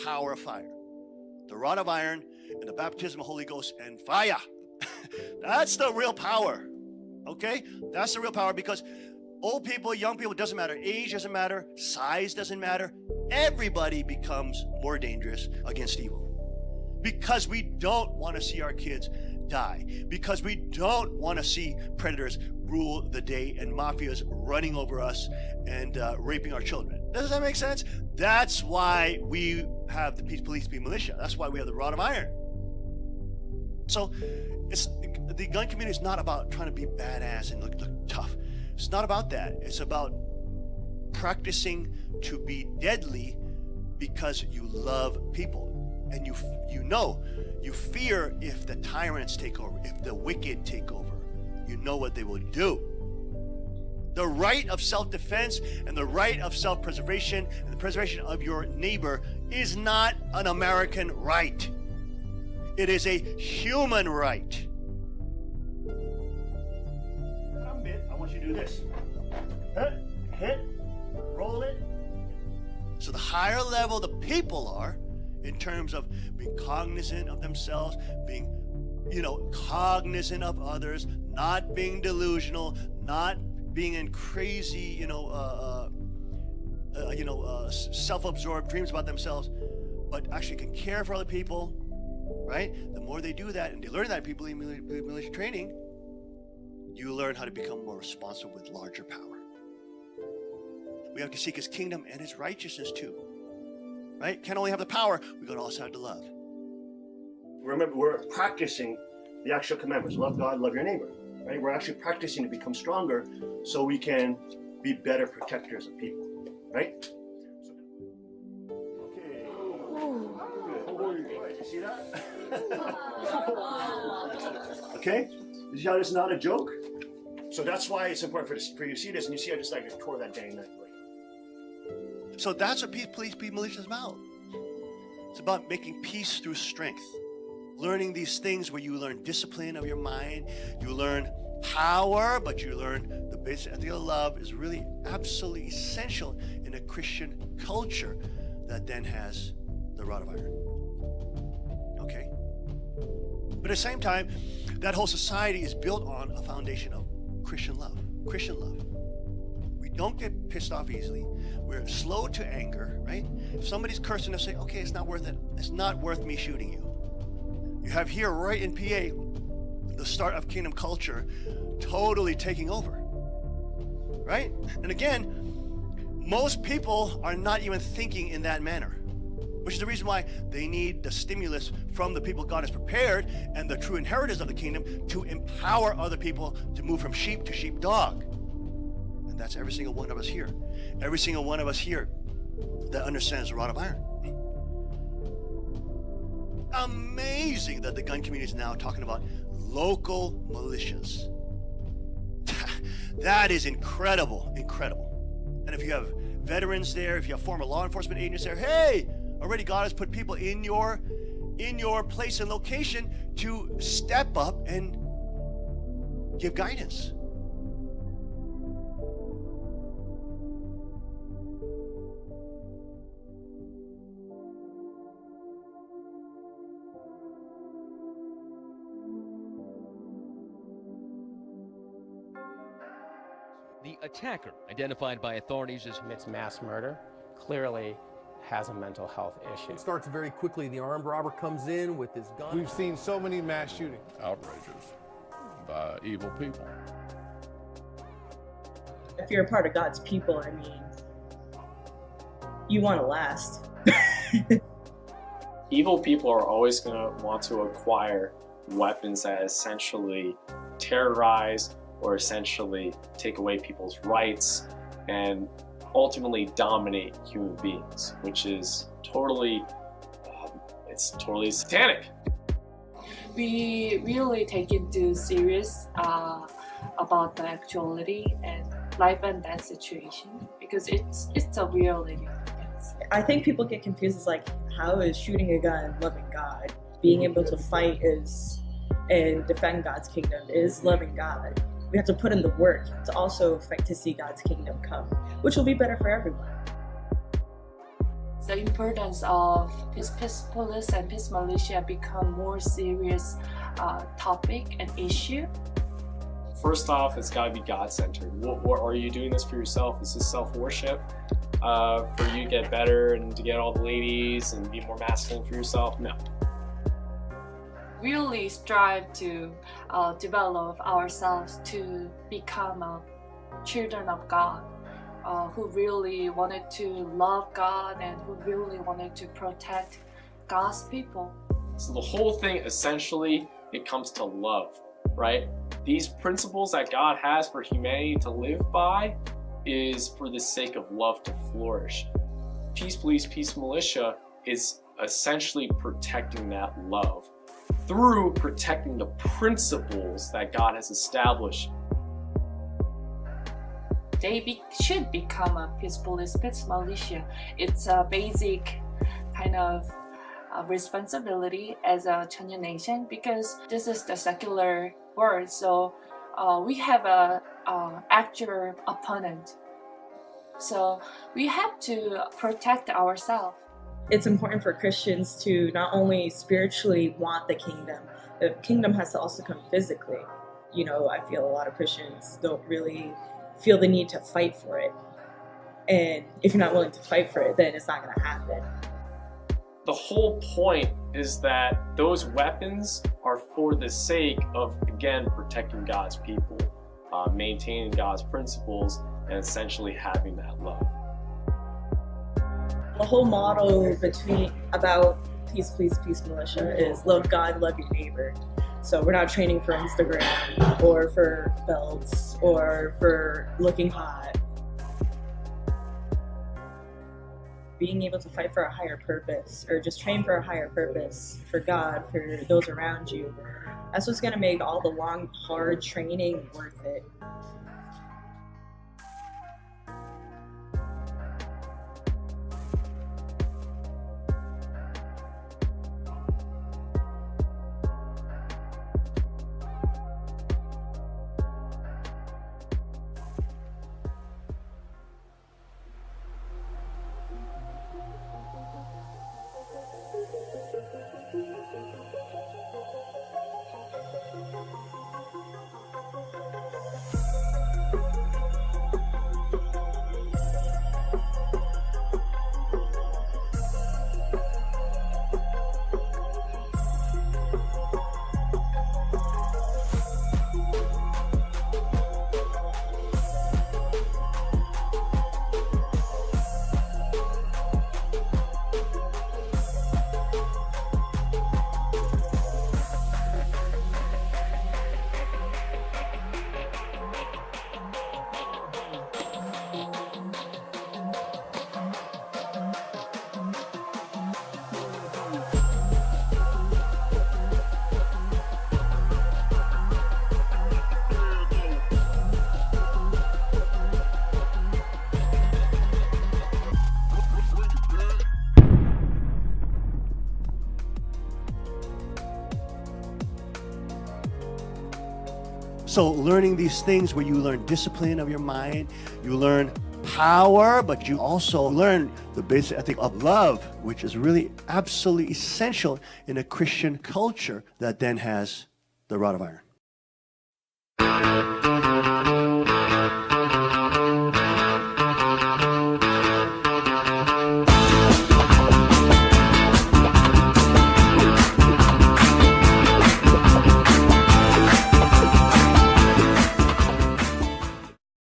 power of fire. The rod of iron and the baptism of Holy Ghost and fire. That's the real power. Okay? That's the real power, because old people, young people, doesn't matter. Age doesn't matter. Size doesn't matter. Everybody becomes more dangerous against evil. Because we don't want to see our kids die. Because we don't want to see predators rule the day and mafias running over us and raping our children. Does that make sense? That's why we have the police be militia. That's why we have the rod of iron. So the gun community is not about trying to be badass and look tough. It's not about that. It's about practicing to be deadly because you love people. And you fear if the tyrants take over, if the wicked take over. You know what they will do. The right of self-defense and the right of self-preservation and the preservation of your neighbor is not an American right. It is a human right. I want you to do this. Hit, roll it. So the higher level the people are, in terms of being cognizant of themselves, being, cognizant of others, not being delusional, not being in crazy, self-absorbed dreams about themselves, but actually can care for other people, right? The more they do that, and they learn that people in militia training, you learn how to become more responsible with larger power. We have to seek His kingdom and His righteousness too. Right? Can't only have the power, we got to also have the love. Remember, we're practicing the actual commandments. Love God, love your neighbor. Right? We're actually practicing to become stronger so we can be better protectors of people. Right? Okay. Good. You see that? Okay? You see how this is not a joke? So that's why it's important for you to see this, and you see I just tore that dang that. So that's what Peace Be Militia is about. It's about making peace through strength. Learning these things where you learn discipline of your mind, you learn power, but you learn the basic ethic of love is really absolutely essential in a Christian culture that then has the rod of iron. Okay? But at the same time, that whole society is built on a foundation of Christian love. Christian love. We don't get pissed off easily. We're slow to anger, right? If somebody's cursing us, say, okay, it's not worth it. It's not worth me shooting you. You have here, right in PA, the start of kingdom culture totally taking over, right? And again, most people are not even thinking in that manner, which is the reason why they need the stimulus from the people God has prepared and the true inheritors of the kingdom to empower other people to move from sheep to sheepdog. And that's every single one of us here. Every single one of us here that understands the rod of iron. Amazing that the gun community is now talking about local militias. That is incredible, incredible. And if you have veterans there, if you have former law enforcement agents there, hey, already God has put people in your place and location to step up and give guidance. The attacker, identified by authorities as commits mass murder, clearly has a mental health issue. It starts very quickly. The armed robber comes in with his gun. We've seen so many mass shootings. Outrages by evil people. If you're a part of God's people, I mean, you want to last. Evil people are always going to want to acquire weapons that essentially terrorize or essentially take away people's rights and ultimately dominate human beings, which is totally, it's totally satanic. We really take it too serious about the actuality and life and death situation, because it's a real living thing. I think people get confused. It's like, how is shooting a gun loving God? Being able to fight and defend God's kingdom is loving God. We have to put in the work to also fight to see God's kingdom come, which will be better for everyone. the importance of peace police and peace militia become more serious topic and issue. First off, it's got to be God-centered. What are you doing this for yourself? Is this self-worship for you to get better and to get all the ladies and be more masculine for yourself? No. Really strive to develop ourselves to become children of God, who really wanted to love God and who really wanted to protect God's people. So the whole thing essentially, it comes to love, right? These principles that God has for humanity to live by is for the sake of love to flourish. Peace Police, Peace Militia is essentially protecting that love through protecting the principles that God has established. They should become a peace police, peace militia. It's a basic kind of responsibility as a Chinese nation, because this is the secular world. So we have a actual opponent. So we have to protect ourselves. It's important for Christians to not only spiritually want the kingdom has to also come physically. You know, I feel a lot of Christians don't really feel the need to fight for it. And if you're not willing to fight for it, then it's not going to happen. The whole point is that those weapons are for the sake of, again, protecting God's people, maintaining God's principles, and essentially having that love. The whole motto about Peace Police, Peace Militia is love God, love your neighbor. So we're not training for Instagram or for belts or for looking hot. Being able to fight for a higher purpose, or just train for a higher purpose, for God, for those around you, that's what's going to make all the long, hard training worth it. So learning these things where you learn discipline of your mind, you learn power, but you also learn the basic ethic of love, which is really absolutely essential in a Christian culture that then has the rod of iron.